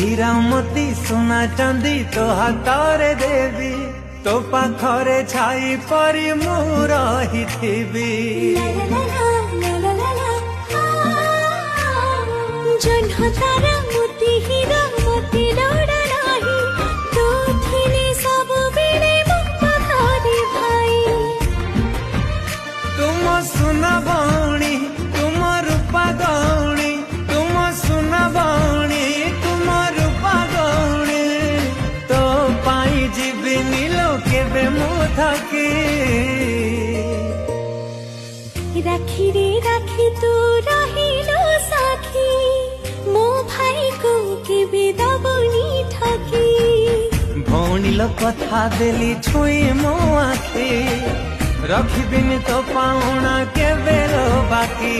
हीरा मोती सोना चांदी तो हाथरे देवी तो पाखरे छाई परी मु रहिथिबी जन्ह तारा मोती हीरा मोती लोड़ा नाही तो थिने सब बेले मुक्ता थारी भाई तुम सुना भौणी तुम रूपा गौणी तुम सुना भौणी तुम रूपा गौणी तो पाई जीविनी लोके बे मु थकी राखी रे राखी तू रहिलो साखी मो भाई को केबे दबनी ठकी भौणी लो कथा देली छुई मो आखी रखिबिनी तो पाउना के बेलो बाकी।